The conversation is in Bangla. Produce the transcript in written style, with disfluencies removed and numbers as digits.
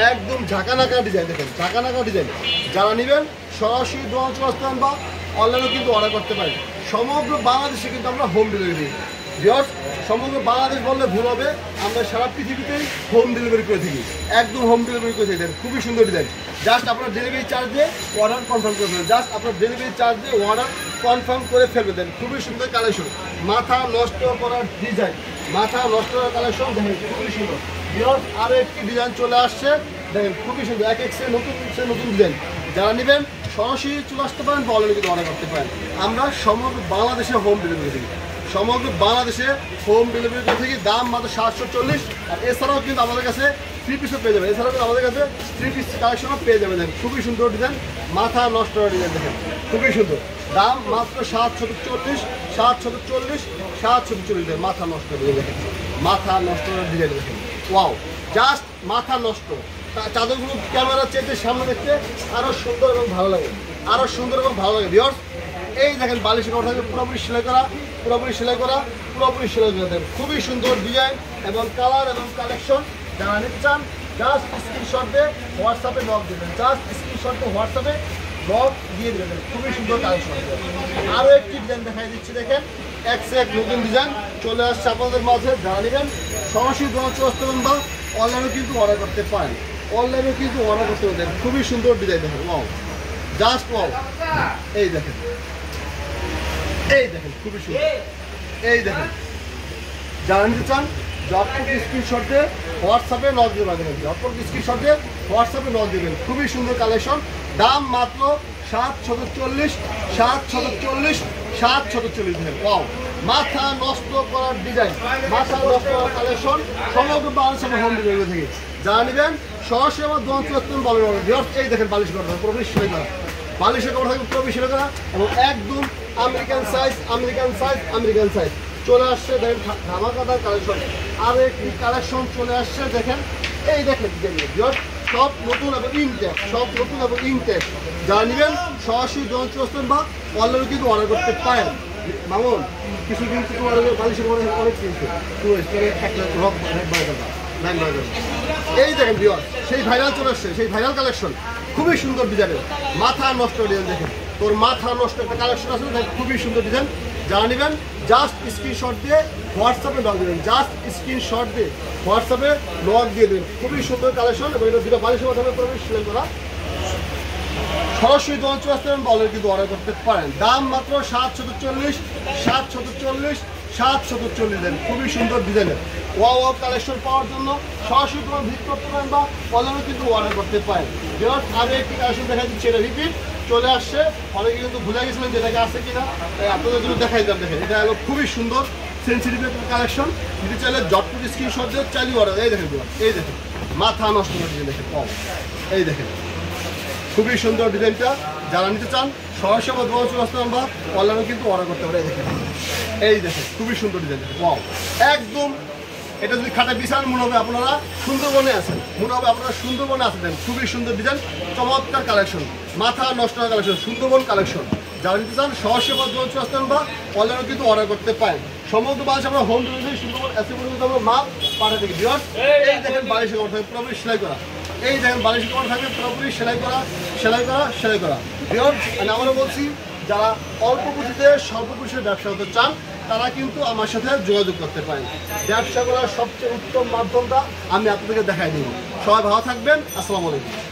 একদম ঝাঁকানাকা ডিজাইন দেখেন, ঝাঁকানাকা ডিজাইন। যারা নেবেন সরাসরি দোকান চলে আসতে পারেন বা অনলাইনেও কিন্তু অর্ডার করতে পারেন। সমগ্র বাংলাদেশে কিন্তু আমরা হোম ডেলিভারি দিই। ভিউয়ার্স, সমগ্র বাংলাদেশ বললে ভুল হবে, আমরা সারা পৃথিবীতেই হোম ডেলিভারি করে থাকি, একদম হোম ডেলিভারি করে থাকি। খুবই সুন্দর ডিজাইন। জাস্ট আপনার ডেলিভারি চার্জ দিয়ে অর্ডার কনফার্ম করে ফেলবেন, জাস্ট আপনার ডেলিভারি চার্জ দিয়ে অর্ডার কনফার্ম করে ফেলবে দেন। খুবই সুন্দর কালেকশন, মাথা নষ্ট করার ডিজাইন, মাথা নষ্ট করার কালেকশন দেখেন, খুবই সুন্দর। ভিউয়ার্স, আরও একটি ডিজাইন চলে আসছে দেখেন, খুবই সুন্দর, এক এক সে নতুন ডিজাইন। যারা নেবেন সরাসরি চলে আসতে পারেন বা অনলাইনে কিন্তু অর্ডার করতে পারেন। আমরা সমগ্র বাংলাদেশে হোম ডেলিভারি দিই, সমগ্র বাংলাদেশে হোম ডেলিভারি করে থাকি। দাম মাত্র 740। আর এছাড়াও কিন্তু আমাদের কাছে 3 পিসও পেয়ে যাবেন, এছাড়াও কিন্তু আমাদের কাছে 3 পিস কালেকশনও পেয়ে যাবেন। দেখেন খুবই সুন্দর ডিজাইন, মাথা নষ্ট করা ডিজাইন দেখেন, খুবই সুন্দর। দাম মাত্র 740, 740, 740 দেন। মাথা নষ্ট ডিজাইন দেখেন, মাথা নষ্ট করার ডিজাইন দেখেন, ওয়াও, জাস্ট মাথা নষ্ট। চাদরগুলো ক্যামেরা চেয়ে সামনে দেখতে আরও সুন্দর এবং ভালো লাগে, আরও সুন্দর এবং ভালো লাগে। ভিউয়ার্স, এই দেখেন বালিশের কভার থাকবে পুরোপুরি সেলাই করা, পুরোপুরি সেলাই করা, পুরোপুরি সেলাই করে দেন। খুবই সুন্দর ডিজাইন এবং কালার এবং কালেকশন। যারা নিতে চান জাস্ট স্ক্রিনশট দিয়ে হোয়াটসঅ্যাপে নক দেবেন, জাস্ট স্ক্রিনশট দিয়ে হোয়াটসঅ্যাপে নক দিয়ে দেবেন। খুবই সুন্দর কালেকশন। আরও একটি ডিজাইন দেখাই দিচ্ছি দেখেন, এক সে এক নতুন ডিজাইন চলে আসছে আপনাদের মাঝে। যারা নেবেন সরাসরি দোকান চলে আসতে পারেন বা অনলাইনেও কিন্তু অর্ডার করতে পারেন, অনলাইনেও কিন্তু অর্ডার করতে পারেন। খুবই সুন্দর ডিজাইন দেখেন, ওয়াও, জাস্ট ওয়াও। এই দেখেন, এই দেখেন, খুবই সুন্দর। এই দেখেন, যারা নিতে চান জটপট স্ক্রিনশট দিয়ে হোয়াটসঅ্যাপে নক দেবেন, জটপট স্ক্রিনশট দিয়ে হোয়াটসঅ্যাপে নক দেবেন। খুবই সুন্দর কালেকশন। দাম মাত্র 740, 740, 740 দেবেন। ওয়াও, মাথা নষ্ট করার ডিজাইন, মাথা নষ্ট করার কালেকশন। সমগ্র বাংলাদেশে হোম ডেলিভারি থেকে যারা নেবেন সরাসরি আমার দোকান চলে আসতে পারবেন। এই দেখেন বালিশ করা পুরোপুরি সেলাই করা, বালিশের কাপড় থাকবে পুরোপুরি সেলাই করা এবং একদম American size, American size, American size চলে আসছে। দেখেন ধামাকাদার কালেকশন। আর একটি কালেকশন চলে আসছে দেখেন, এই দেখেন সব নতুন এবং ইনটেক, সব নতুন এবং ইনটেক। যারা নেবেন সরাসরি দোকান চলে আসতেন বা অনলাইনে কিন্তু অর্ডার করতে পারেন। মামুন কিছুদিন তোমার বালিশের কাপড় অনেক কিনছে, 1 লাখ রক এই দেখেন ভিউয়ার, সেই ভাইরাল চলে আসছে, সেই ভাইরাল কালেকশন। খুবই সুন্দর ডিজাইনের, মাথা নষ্ট ডিজাইন দেখেন, তোর মাথা নষ্ট একটা কালেকশন আছে, খুবই সুন্দর ডিজাইন। যারা নেবেন জাস্ট স্ক্রিনশট দিয়ে হোয়াটসঅ্যাপে নক দেবেন, জাস্ট স্ক্রিনশট দিয়ে হোয়াটসঅ্যাপে নক দিয়ে দেবেন। খুবই সুন্দর কালেকশন এবং এটা দুটো বালিশের মাধ্যমে পুরোপুরি সেলাই করা। সরাসরি দোকান চলে আসতে পারেন বা অনলাইনে কিন্তু অর্ডার করতে পারেন। দাম মাত্র 740, 740, 740 দেন। খুবই সুন্দর ডিজাইনের ওয়াও ওয়াও কালেকশন পাওয়ার জন্য সরাসরি তোমার ভিজিট করতে পারেন বা অনলাইনে কিন্তু অর্ডার করতে পারেন। যেমন আগে একটি কালেকশন দেখা দিচ্ছে, এটা রিপিট চলে আসছে, অনেকে কিন্তু ভুলে গেছিলেন যেটাকে আছে কিনা, তাই আপনাদের জন্য দেখাই দিলাম। দেখেন এটা হলো খুবই সুন্দর সেন্সিটিভ একটা কালেকশন। যদি চাইলে জটপট স্ক্রিনশট দিয়ে চালিয়ে অর্ডার। এই দেখেন, এই দেখেন মাথা নষ্ট করে ডিজাইন দেখেন, এই দেখেন খুবই সুন্দর ডিজাইনটা। যারা নিতে চান সরাসরি আমার দোকান চলে আসতে বা অনলাইনে কিন্তু অর্ডার করতে পারে। এই দেখেন, এই দেখেন খুবই সুন্দর ডিজাইন দেখেন, ওয়াও, একদম। এটা যদি খাটে বিশাল মনে হবে আপনারা সুন্দরবনে আছেন, মনে হবে আপনারা সুন্দরবনে আসেন। খুবই সুন্দর ডিজাইন, চমৎকার কালেকশন, মাথা নষ্ট করা কালেকশন, সুন্দরবন কালেকশন। যারা নিতে চান সরাসরি আমার দোকান চলে আসতে বা অনলাইনে কিন্তু অর্ডার করতে পারেন। সমগ্র বাংলাদেশে আমরা হোম ডেলিভারি সুন্দরবন এসে পর্যন্ত আমরা মাল পাঠা থেকে ভিউয়ার। এই দেখেন বালিশের কাপড় থাকে পুরোপুরি সেলাই করা, এই দেখেন বালিশের কাপড় থাকবে পুরোপুরি সেলাই করা, সেলাই করা, সেলাই করা। ভিউয়ার, আমি আবারও বলছি, যারা অল্প পুঁজিতে স্বল্প পুঁজির ব্যবসা করতে চান তারা কিন্তু আমার সাথে যোগাযোগ করতে পারেন। ব্যবসা করার সবচেয়ে উত্তম মাধ্যমটা আমি আপনাদেরকে দেখাই দিব। সবাই ভালো থাকবেন, আসসালামু আলাইকুম।